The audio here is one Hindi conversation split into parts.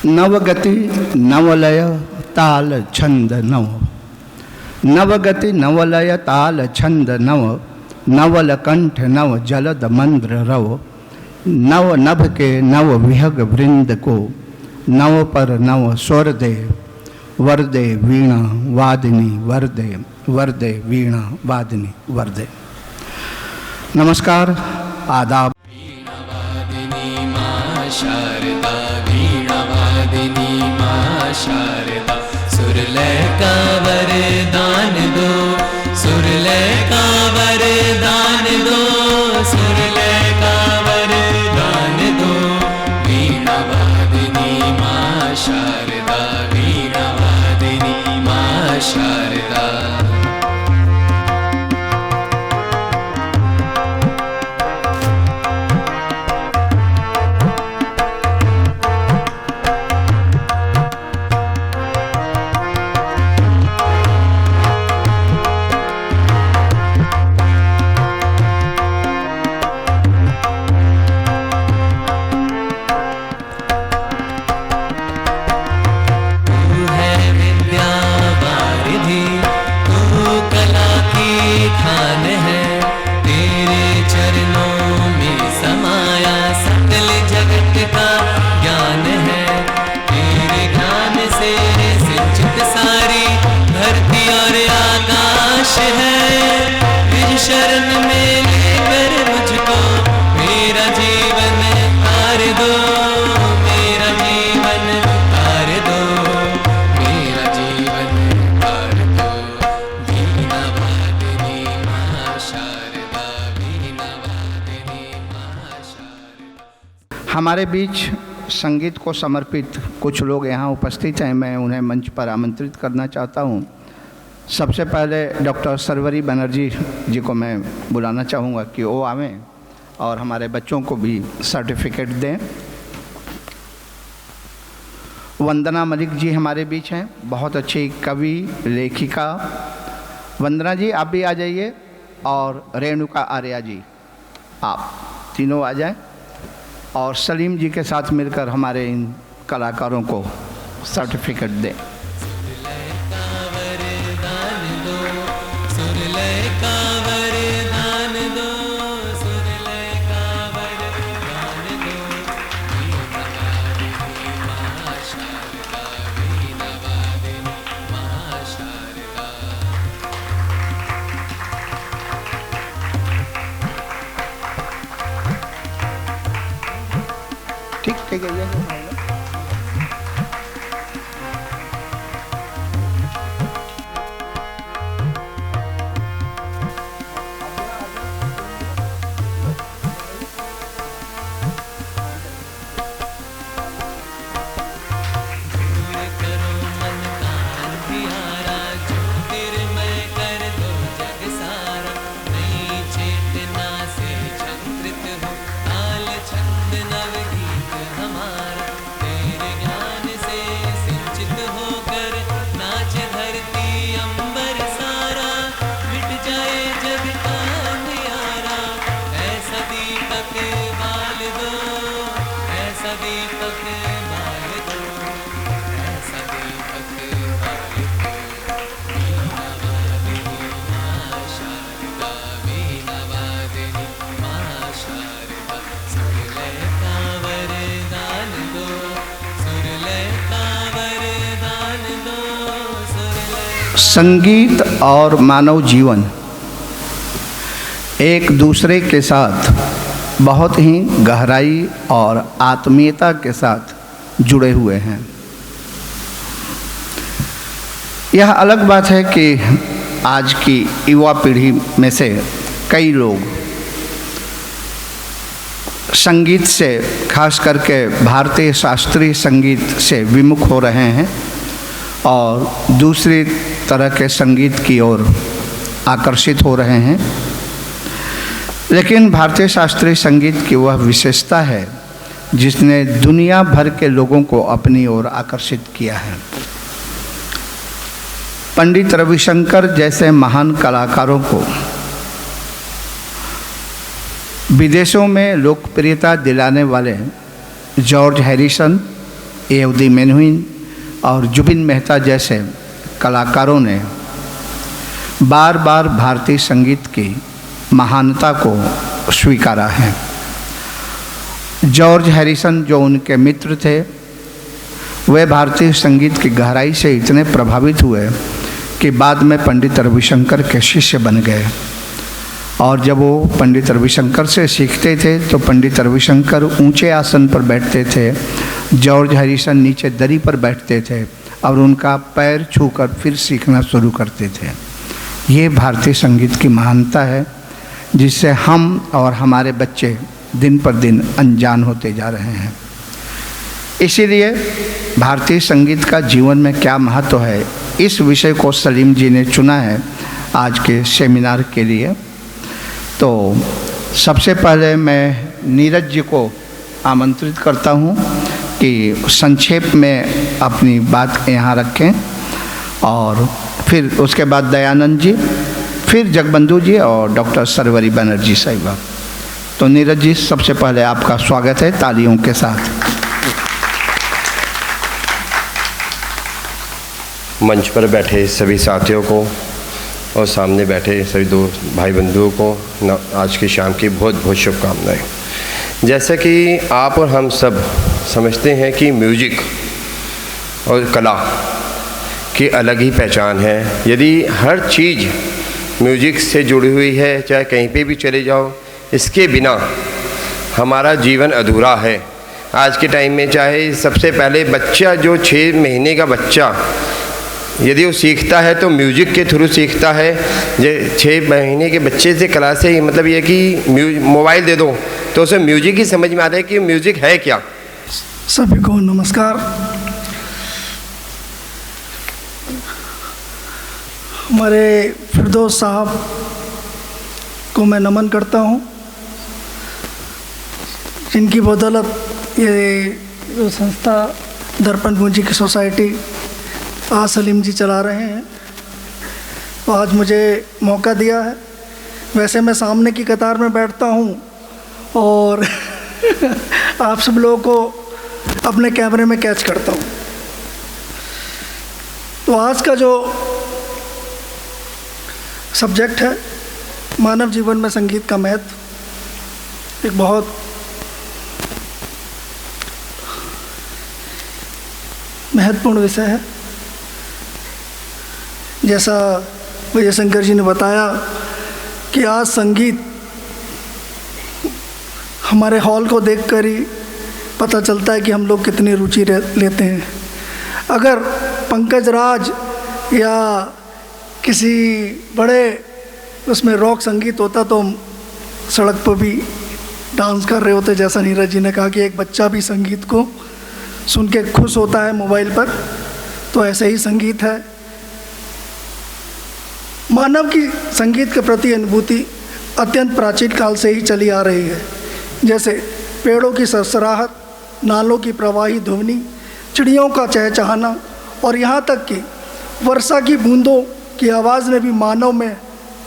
नवगति नवलय ताल छंद नव, नवगति नवलय ताल छंद नव, नवल कंठ नव जलद मंद्र रव, नव नभ के नव विहग वृंद को, नव पर नव स्वर दे, वरदे वीणा वादिनी वरदे, वरदे वीणा वादिनी वरदे। नमस्कार, आदाब। वीणावादिनी मां शारदा, वीणावादिनी मां शारदा, सुरलय का वरदान दो, सुरलय का वरदान दो, सुरलय का वरदान दो। वीणावादिनी मां शारदा, वीणावादिनी मां शारदा। हमारे बीच संगीत को समर्पित कुछ लोग यहाँ उपस्थित हैं, मैं उन्हें मंच पर आमंत्रित करना चाहता हूँ। सबसे पहले डॉक्टर सरवरी बनर्जी जी को मैं बुलाना चाहूँगा कि वो आवें और हमारे बच्चों को भी सर्टिफिकेट दें। वंदना मलिक जी हमारे बीच हैं, बहुत अच्छी कवि लेखिका। वंदना जी आप भी आ जाइए, और रेणुका आर्या जी आप तीनों आ जाएं, और सलीम जी के साथ मिलकर हमारे इन कलाकारों को सर्टिफिकेट दें। सुरलय का वरदान दो, सुरलय का वरदान दो, सुरलय का वरदान दो। वीणावादिनी मां शारदा, वीणावादिनी मां शारदा। ठीक है, ये संगीत और मानव जीवन एक दूसरे के साथ बहुत ही गहराई और आत्मीयता के साथ जुड़े हुए हैं। यह अलग बात है कि आज की युवा पीढ़ी में से कई लोग संगीत से, खास करके भारतीय शास्त्रीय संगीत से विमुख हो रहे हैं और दूसरी तरह के संगीत की ओर आकर्षित हो रहे हैं। लेकिन भारतीय शास्त्रीय संगीत की वह विशेषता है जिसने दुनिया भर के लोगों को अपनी ओर आकर्षित किया है। पंडित रविशंकर जैसे महान कलाकारों को विदेशों में लोकप्रियता दिलाने वाले जॉर्ज हैरिसन, एयुदी मेनुइन और जुबिन मेहता जैसे कलाकारों ने बार बार भारतीय संगीत की महानता को स्वीकारा है। जॉर्ज हैरिसन जो उनके मित्र थे, वे भारतीय संगीत की गहराई से इतने प्रभावित हुए कि बाद में पंडित रविशंकर के शिष्य बन गए। और जब वो पंडित रविशंकर से सीखते थे तो पंडित रविशंकर ऊंचे आसन पर बैठते थे, जॉर्ज हैरिसन नीचे दरी पर बैठते थे और उनका पैर छूकर फिर सीखना शुरू करते थे। ये भारतीय संगीत की महानता है जिससे हम और हमारे बच्चे दिन पर दिन अनजान होते जा रहे हैं। इसीलिए भारतीय संगीत का जीवन में क्या महत्व है, इस विषय को सलीम जी ने चुना है आज के सेमिनार के लिए। तो सबसे पहले मैं नीरज जी को आमंत्रित करता हूँ कि संक्षेप में अपनी बात यहाँ रखें, और फिर उसके बाद दयानंद जी, फिर जगबंधु जी और डॉक्टर सरवरी बनर्जी साहिबा। तो नीरज जी, सबसे पहले आपका स्वागत है तालियों के साथ। मंच पर बैठे सभी साथियों को और सामने बैठे सभी दो भाई बंधुओं को आज की शाम की बहुत बहुत शुभकामनाएं। जैसे कि आप और हम सब समझते हैं कि म्यूजिक और कला की अलग ही पहचान है। यदि हर चीज़ म्यूजिक से जुड़ी हुई है, चाहे कहीं पे भी चले जाओ, इसके बिना हमारा जीवन अधूरा है। आज के टाइम में चाहे सबसे पहले बच्चा जो 6 महीने का बच्चा यदि वो सीखता है तो म्यूजिक के थ्रू सीखता है। 6 महीने के बच्चे से कला से मतलब ये कि मोबाइल दे दो तो उसे म्यूजिक ही समझ में आता है कि म्यूजिक है क्या। सभी को नमस्कार। हमारे फिरदौस साहब को मैं नमन करता हूँ, जिनकी बदौलत ये जो संस्था दर्पण म्यूजिक सोसाइटी आज सलीम जी चला रहे हैं, तो आज मुझे मौका दिया है। वैसे मैं सामने की कतार में बैठता हूँ और आप सब लोगों को अपने कैमरे में कैच करता हूँ। तो आज का जो सब्जेक्ट है, मानव जीवन में संगीत का महत्व, एक बहुत महत्वपूर्ण विषय है। जैसा विजय शंकर जी ने बताया कि आज संगीत हमारे हॉल को देखकर ही पता चलता है कि हम लोग कितनी रुचि लेते हैं। अगर पंकज राज या किसी बड़े उसमें रॉक संगीत होता तो हम सड़क पर भी डांस कर रहे होते। जैसा नीरज जी ने कहा कि एक बच्चा भी संगीत को सुन के खुश होता है मोबाइल पर, तो ऐसे ही संगीत है। मानव की संगीत के प्रति अनुभूति अत्यंत प्राचीन काल से ही चली आ रही है। जैसे पेड़ों की सरसराहट, नालों की प्रवाही ध्वनि, चिड़ियों का चहचहाना और यहाँ तक कि वर्षा की बूंदों की आवाज़ ने भी मानव में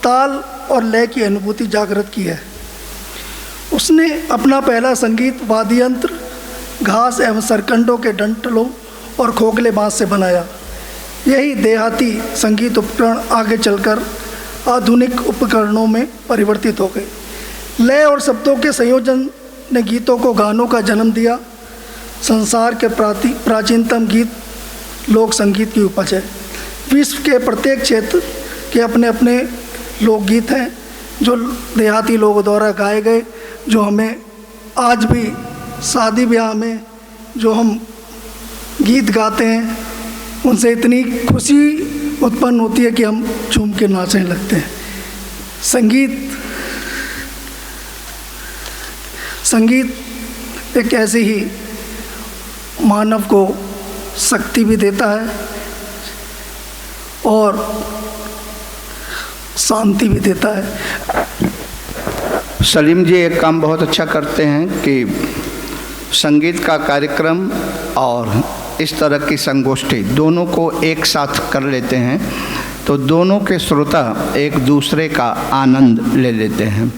ताल और लय की अनुभूति जागृत की है। उसने अपना पहला संगीत वाद्य यंत्र घास एवं सरकंडों के डंटलों और खोखले बाँस से बनाया। यही देहाती संगीत उपकरण आगे चलकर आधुनिक उपकरणों में परिवर्तित हो गए। लय और शब्दों के संयोजन ने गीतों को गानों का जन्म दिया। संसार के प्राचीनतम गीत लोक संगीत की उपज है। विश्व के प्रत्येक क्षेत्र के अपने अपने लोकगीत हैं जो देहाती लोगों द्वारा गाए गए, जो हमें आज भी शादी ब्याह में जो हम गीत गाते हैं उनसे इतनी खुशी उत्पन्न होती है कि हम झूम के नाचने लगते हैं। संगीत एक ऐसी ही मानव को शक्ति भी देता है और शांति भी देता है। सलीम जी एक काम बहुत अच्छा करते हैं कि संगीत का कार्यक्रम और इस तरह की संगोष्ठी दोनों को एक साथ कर लेते हैं, तो दोनों के श्रोता एक दूसरे का आनंद ले लेते हैं।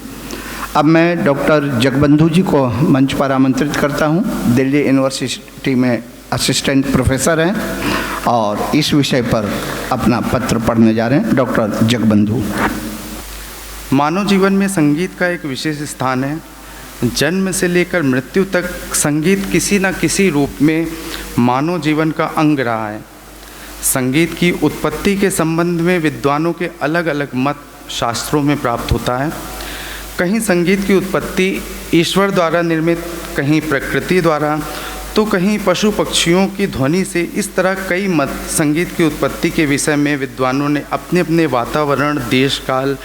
अब मैं डॉक्टर जगबंधु जी को मंच पर आमंत्रित करता हूं। दिल्ली यूनिवर्सिटी में असिस्टेंट प्रोफेसर हैं और इस विषय पर अपना पत्र पढ़ने जा रहे हैं। डॉक्टर जगबंधु। मानव जीवन में संगीत का एक विशेष स्थान है। जन्म से लेकर मृत्यु तक संगीत किसी न किसी रूप में मानव जीवन का अंग रहा है। संगीत की उत्पत्ति के संबंध में विद्वानों के अलग अलग मत शास्त्रों में प्राप्त होता है। कहीं संगीत की उत्पत्ति ईश्वर द्वारा निर्मित, कहीं प्रकृति द्वारा, तो कहीं पशु पक्षियों की ध्वनि से। इस तरह कई मत संगीत की उत्पत्ति के विषय में विद्वानों ने अपने अपने वातावरण, देश काल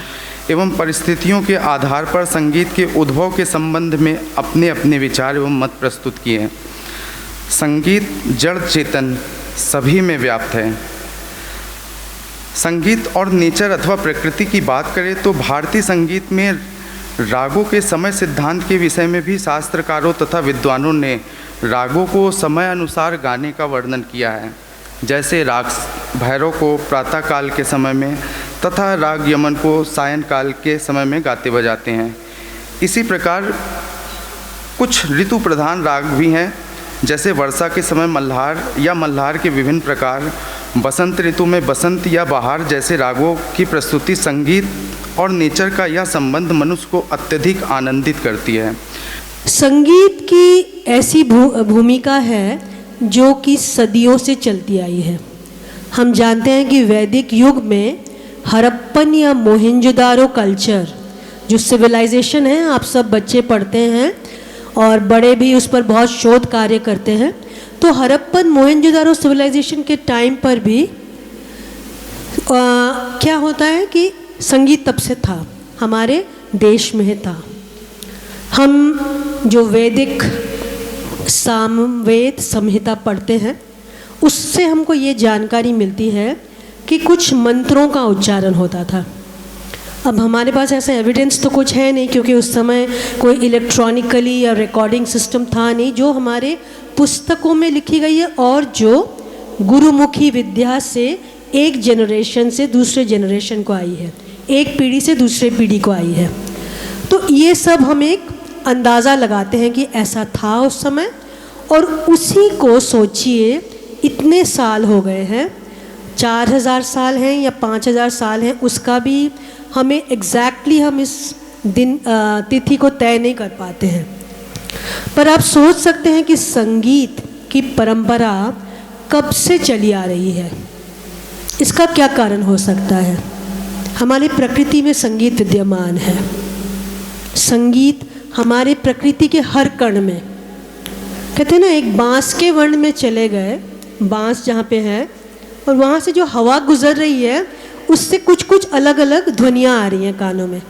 एवं परिस्थितियों के आधार पर संगीत के उद्भव के संबंध में अपने अपने विचार एवं मत प्रस्तुत किए हैं। संगीत जड़ चेतन सभी में व्याप्त है। संगीत और नेचर अथवा प्रकृति की बात करें तो भारतीय संगीत में रागों के समय सिद्धांत के विषय में भी शास्त्रकारों तथा विद्वानों ने रागों को समय अनुसार गाने का वर्णन किया है। जैसे राग भैरव को प्रातःकाल के समय में तथा राग यमन को सायंकाल के समय में गाते बजाते हैं। इसी प्रकार कुछ ऋतु प्रधान राग भी हैं, जैसे वर्षा के समय मल्हार या मल्हार के विभिन्न प्रकार, बसंत ऋतु में बसंत या बहार जैसे रागों की प्रस्तुति। संगीत और नेचर का यह संबंध मनुष्य को अत्यधिक आनंदित करती है। संगीत की ऐसी भूमिका है जो कि सदियों से चलती आई है। हम जानते हैं कि वैदिक युग में हड़प्पन या मोहनजोदारो कल्चर जो सिविलाइजेशन है, आप सब बच्चे पढ़ते हैं और बड़े भी उस पर बहुत शोध कार्य करते हैं। तो हड़प्पन मोहनजोदारो सिविलाइजेशन के टाइम पर भी क्या होता है कि संगीत तब से था, हमारे देश में था। हम जो वैदिक सामवेद संहिता पढ़ते हैं उससे हमको ये जानकारी मिलती है कि कुछ मंत्रों का उच्चारण होता था। अब हमारे पास ऐसा एविडेंस तो कुछ है नहीं, क्योंकि उस समय कोई इलेक्ट्रॉनिकली या रिकॉर्डिंग सिस्टम था नहीं। जो हमारे पुस्तकों में लिखी गई है और जो गुरुमुखी विद्या से एक जनरेशन से दूसरे जनरेशन को आई है, एक पीढ़ी से दूसरे पीढ़ी को आई है, तो ये सब हम एक अंदाज़ा लगाते हैं कि ऐसा था उस समय। और उसी को सोचिए, इतने साल हो गए हैं, 4000 साल हैं या 5000 साल हैं, उसका भी हमें एग्जैक्टली हम इस दिन तिथि को तय नहीं कर पाते हैं। पर आप सोच सकते हैं कि संगीत की परंपरा कब से चली आ रही है। इसका क्या कारण हो सकता है? हमारी प्रकृति में संगीत विद्यमान है। संगीत हमारे प्रकृति के हर कण में, कहते हैं ना, एक बांस के वन में चले गए, बांस जहाँ पे है और वहाँ से जो हवा गुजर रही है उससे कुछ कुछ अलग अलग ध्वनियाँ आ रही हैं कानों में।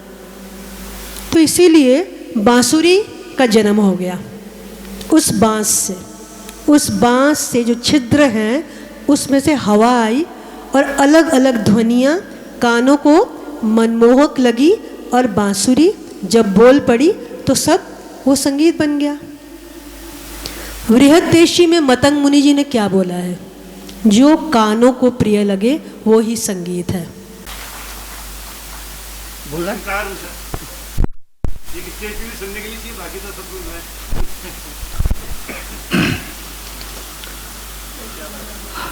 तो इसीलिए बांसुरी का जन्म हो गया उस बांस से जो छिद्र हैं उसमें से हवा आई और अलग अलग ध्वनियाँ कानों को मनमोहक लगी, और बांसुरी जब बोल पड़ी तो सब वो संगीत बन गया। बृहदेशी में मतंग मुनि जी ने क्या बोला है? जो कानों को प्रिय लगे वो ही संगीत है।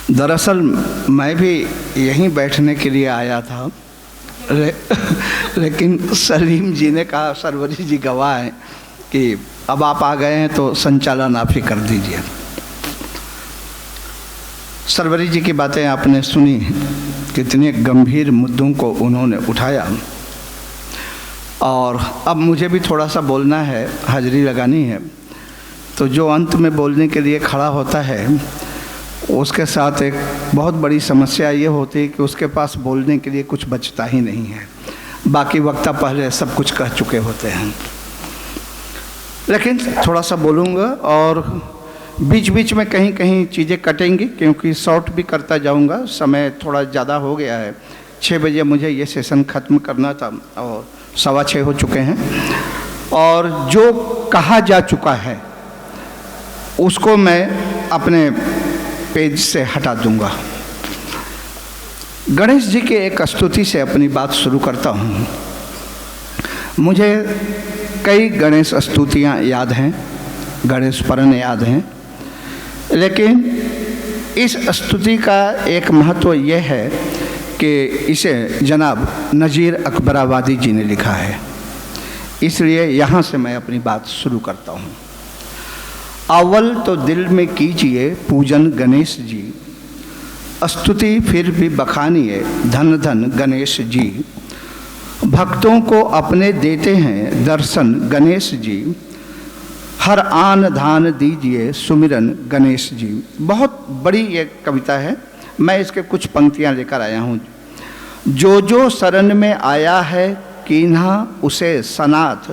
दरअसल मैं भी यहीं बैठने के लिए आया था, लेकिन सलीम जी ने कहा, सरवरी जी गवाह हैं कि अब आप आ गए हैं तो संचालन आप ही कर दीजिए। सरवरी जी की बातें आपने सुनी, कितने गंभीर मुद्दों को उन्होंने उठाया, और अब मुझे भी थोड़ा सा बोलना है, हाजिरी लगानी है। तो जो अंत में बोलने के लिए खड़ा होता है उसके साथ एक बहुत बड़ी समस्या ये होती है कि उसके पास बोलने के लिए कुछ बचता ही नहीं है। बाकी वक्ता पहले सब कुछ कह चुके होते हैं, लेकिन थोड़ा सा बोलूँगा और बीच बीच में कहीं कहीं चीज़ें कटेंगी, क्योंकि शॉर्ट भी करता जाऊँगा। समय थोड़ा ज़्यादा हो गया है, 6 बजे मुझे ये सेशन ख़त्म करना था और 6:15 हो चुके हैं। और जो कहा जा चुका है उसको मैं अपने पेज से हटा दूंगा। गणेश जी के एक स्तुति से अपनी बात शुरू करता हूँ। मुझे कई गणेश स्तुतियाँ याद हैं, गणेश पुराण याद हैं, लेकिन इस स्तुति का एक महत्व यह है कि इसे जनाब नज़ीर अकबराबादी जी ने लिखा है, इसलिए यहाँ से मैं अपनी बात शुरू करता हूँ। अव्वल तो दिल में कीजिए पूजन गणेश जी, स्तुति फिर भी बखानिए धन धन गणेश जी। भक्तों को अपने देते हैं दर्शन गणेश जी, हर आन धान दीजिए सुमिरन गणेश जी। बहुत बड़ी ये कविता है, मैं इसके कुछ पंक्तियाँ लेकर आया हूँ। जो जो शरण में आया है कीन्हा उसे सनाथ,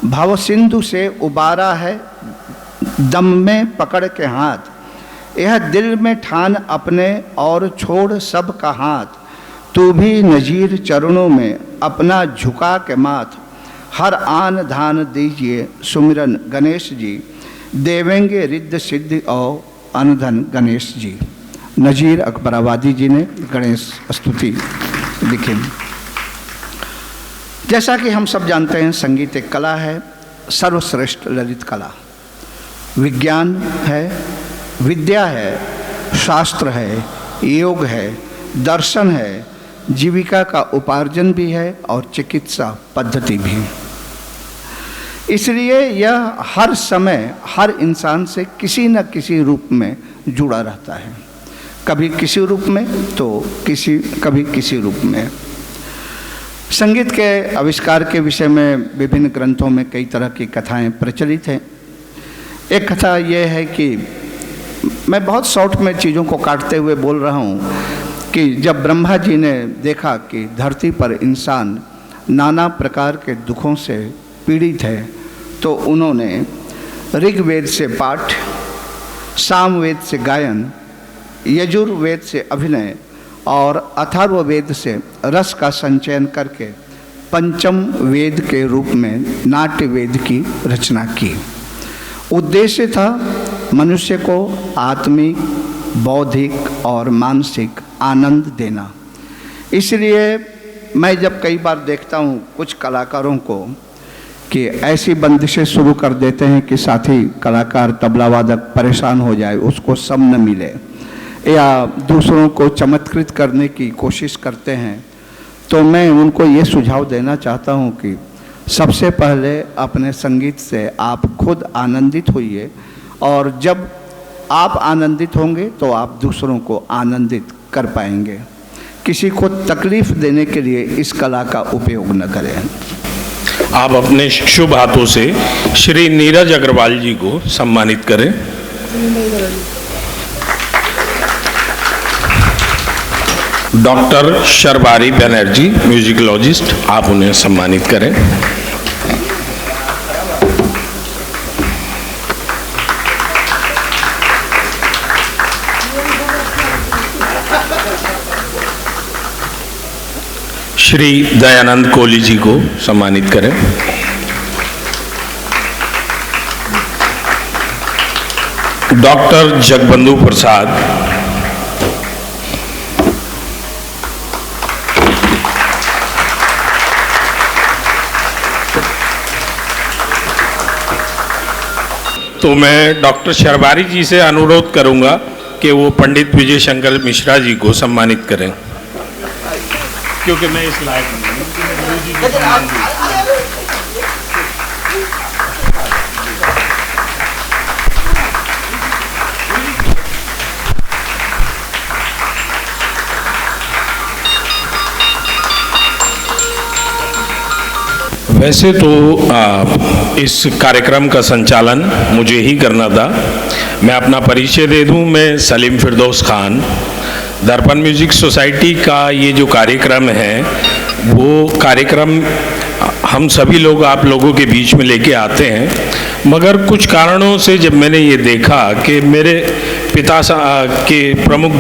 भव सिंधु से उबारा है दम में पकड़ के हाथ। यह दिल में ठान अपने और छोड़ सब का हाथ, तू भी नज़ीर चरणों में अपना झुका के माथ। हर आन धान दीजिए सुमिरन गणेश जी, देवेंगे रिद्ध सिद्धि और अनधन गणेश जी। नज़ीर अकबराबादी जी ने गणेश स्तुति लिखी। जैसा कि हम सब जानते हैं, संगीत एक कला है, सर्वश्रेष्ठ ललित कला। विज्ञान है, विद्या है, शास्त्र है, योग है, दर्शन है, जीविका का उपार्जन भी है और चिकित्सा पद्धति भी। इसलिए यह हर समय हर इंसान से किसी न किसी रूप में जुड़ा रहता है, कभी किसी रूप में तो कभी किसी रूप में। संगीत के आविष्कार के विषय में विभिन्न ग्रंथों में कई तरह की कथाएं प्रचलित हैं। एक कथा यह है कि मैं बहुत शॉर्ट में चीज़ों को काटते हुए बोल रहा हूँ कि जब ब्रह्मा जी ने देखा कि धरती पर इंसान नाना प्रकार के दुखों से पीड़ित है, तो उन्होंने ऋग्वेद से पाठ, सामवेद से गायन, यजुर्वेद से अभिनय और अथर्ववेद से रस का संचयन करके पंचम वेद के रूप में नाट्य वेद की रचना की। उद्देश्य था मनुष्य को आत्मिक, बौद्धिक और मानसिक आनंद देना। इसलिए मैं जब कई बार देखता हूँ कुछ कलाकारों को कि ऐसी बंदिशें शुरू कर देते हैं कि साथी कलाकार तबला वादक परेशान हो जाए, उसको सम न मिले, या दूसरों को चमत्कृत करने की कोशिश करते हैं, तो मैं उनको ये सुझाव देना चाहता हूँ कि सबसे पहले अपने संगीत से आप खुद आनंदित होइए, और जब आप आनंदित होंगे तो आप दूसरों को आनंदित कर पाएंगे। किसी को तकलीफ देने के लिए इस कला का उपयोग न करें। आप अपने शुभ हाथों से श्री नीरज अग्रवाल जी को सम्मानित करें। डॉक्टर शर्बारी बनर्जी म्यूजिकोलॉजिस्ट, आप उन्हें सम्मानित करें। श्री दयानंद कोहली जी को सम्मानित करें। डॉक्टर जगबंधु प्रसाद, तो मैं डॉक्टर शर्बारी जी से अनुरोध करूंगा कि वो पंडित विजय शंकर मिश्रा जी को सम्मानित करें, क्योंकि मैं इस लायक नहीं हूं। वैसे तो इस कार्यक्रम का संचालन मुझे ही करना था। मैं अपना परिचय दे दूं, मैं सलीम फिरदौस खान। दर्पण म्यूजिक सोसाइटी का ये जो कार्यक्रम है, वो कार्यक्रम हम सभी लोग आप लोगों के बीच में लेके आते हैं, मगर कुछ कारणों से जब मैंने ये देखा कि मेरे पिता के प्रमुख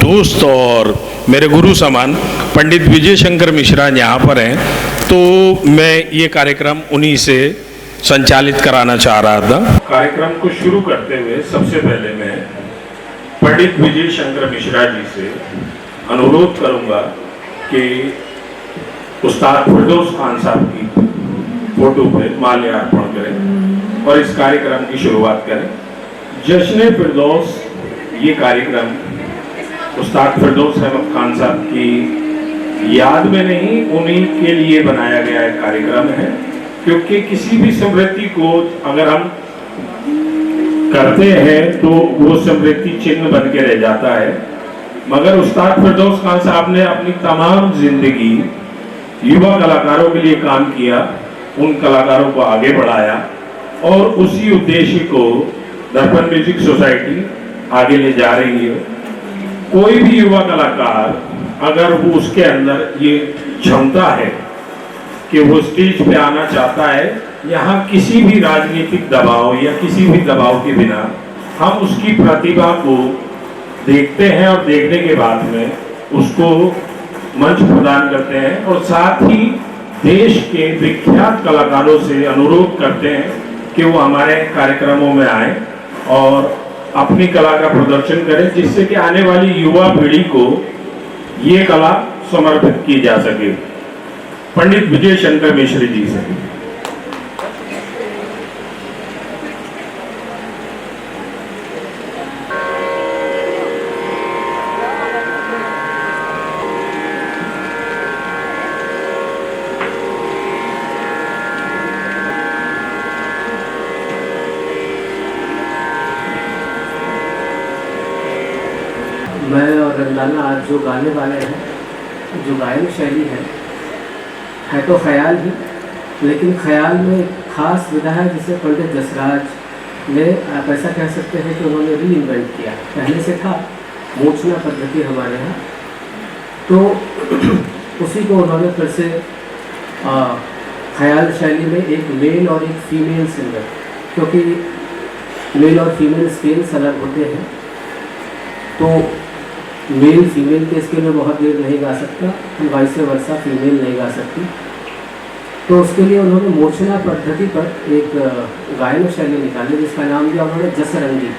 दोस्त और मेरे गुरु समान पंडित विजय शंकर मिश्रा यहाँ पर हैं, तो मैं ये कार्यक्रम उन्हीं से संचालित कराना चाह रहा था। कार्यक्रम को शुरू करते हुए सबसे पहले मैं पंडित विजय शंकर मिश्रा जी से अनुरोध करूंगा कि उस्ताद फिरदौस खान साहब की फोटो पे माल्यार्पण करें और इस कार्यक्रम की शुरुआत करें। जश्न फिरदौस ये कार्यक्रम उस्ताद फिरदौस अहमद खान साहब की याद में नहीं, उन्हीं के लिए बनाया गया एक कार्यक्रम है। क्योंकि किसी भी स्मृति को अगर हम करते हैं तो वो स्मृति चिन्ह बन के रह जाता है, मगर उस्ताद फिरदौस खान साहब ने अपनी तमाम जिंदगी युवा कलाकारों के लिए काम किया, उन कलाकारों को आगे बढ़ाया और उसी उद्देश्य को दर्पण म्यूजिक सोसाइटी आगे ले जा रही है। कोई भी युवा कलाकार अगर वो उसके अंदर ये क्षमता है कि वो स्टेज पे आना चाहता है, यहाँ किसी भी राजनीतिक दबाव या किसी भी दबाव के बिना हम उसकी प्रतिभा को देखते हैं और देखने के बाद में उसको मंच प्रदान करते हैं और साथ ही देश के विख्यात कलाकारों से अनुरोध करते हैं कि वो हमारे कार्यक्रमों में आए और अपनी कला का प्रदर्शन करें, जिससे कि आने वाली युवा पीढ़ी को ये कला समर्पित की जा सके। पंडित विजय शंकर मिश्र जी से। मैं और रंगलाना आज जो गाने वाले हैं, जो गायन शैली है तो ख्याल ही, लेकिन ख्याल में एक खास विधा है जिसे पंडित जसराज ने, आप ऐसा कह सकते हैं कि उन्होंने री इन्वेंट किया। पहले से था मूर्छना पद्धति हमारे यहाँ, तो उसी को उन्होंने फिर से ख्याल शैली में एक मेल और एक फीमेल सिंगर, क्योंकि मेल और फीमेल स्केल्स अलग होते हैं, तो मेल फीमेल के स्केल में बहुत देर नहीं गा सकता, वाइस वर्सा फीमेल नहीं गा सकती। तो उसके लिए उन्होंने मूर्छना पद्धति पर एक गायन शैली निकाली जिसका नाम दिया उन्होंने जसरंगी।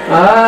Sa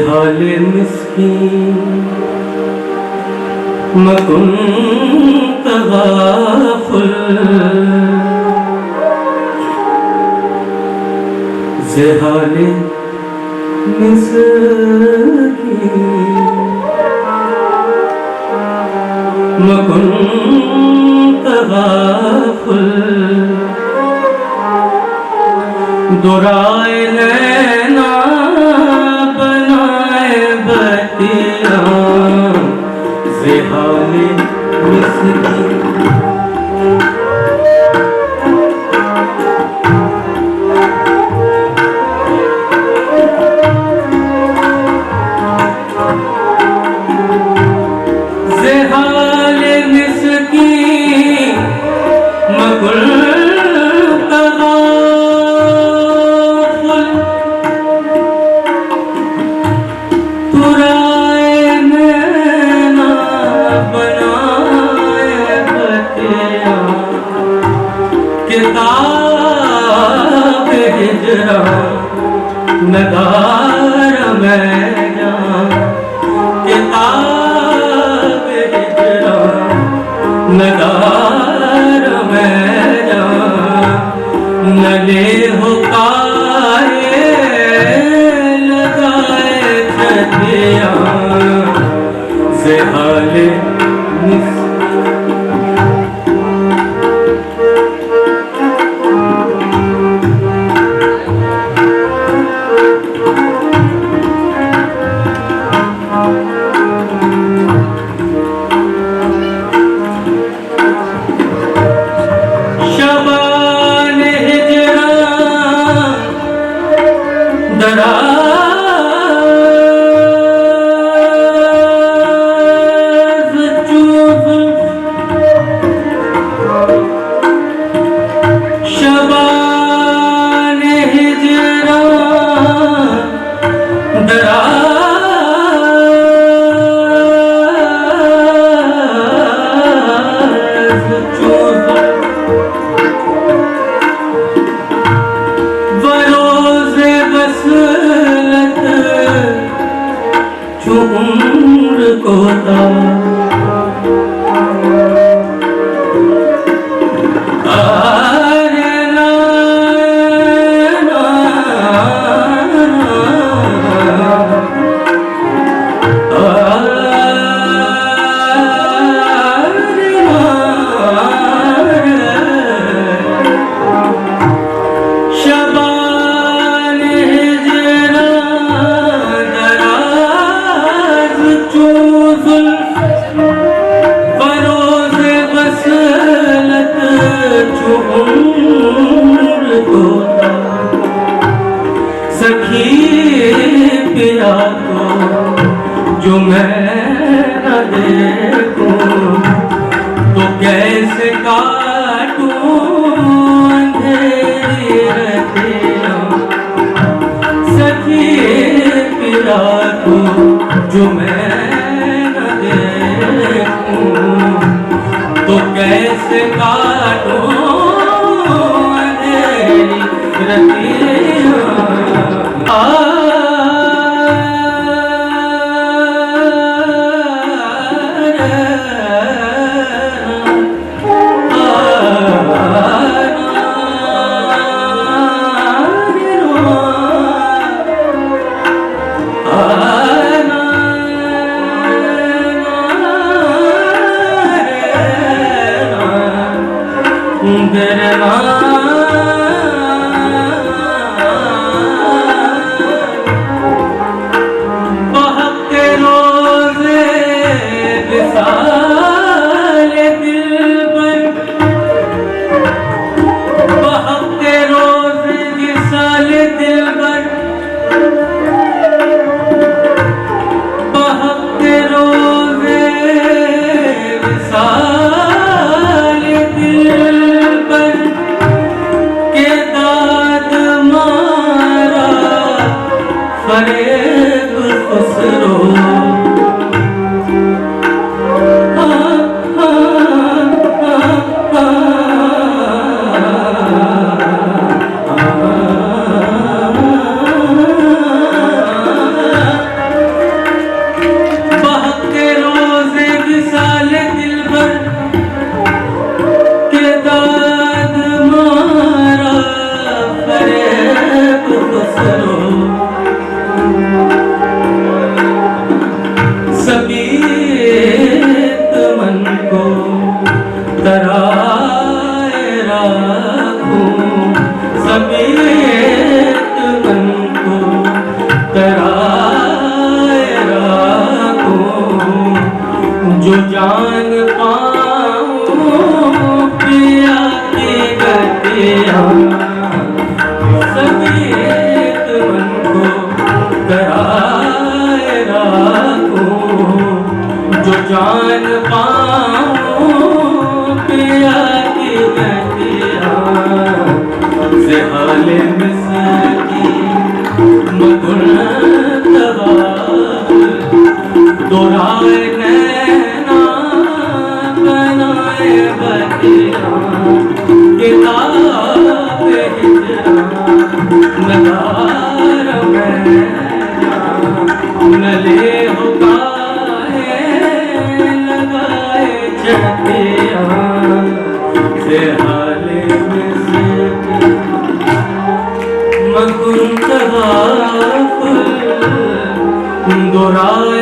हाले मिस्कीन मकुंत ज़हाले मिसकी मकुन तगाफुल दुराए नैना बनाए बतिया ज़हाले मिसकी नगार मैं जान किताब हिजरा नगार मैं जान नले हो काए लगाए छतिया ज़हाले जो मैं न देखूं तो कैसे काटूं अंधेरी रतियां सखी पिया को जो मैं न देखूं तो कैसे काटूं अंधेरी रतियां तराए राखूं समेत मन को तराए राखूं जो जान पाऊं पिया की गतियाँ समेत मन को तराए राखूं जो जान पाऊं पिया की गतियाँ से हाले मिसकी मधुर दोराए नैना बनाए बतिया किताब हिजरा नगार में नले हो गाए लगाए छतिया से हाले मिसकी मधुर दोराए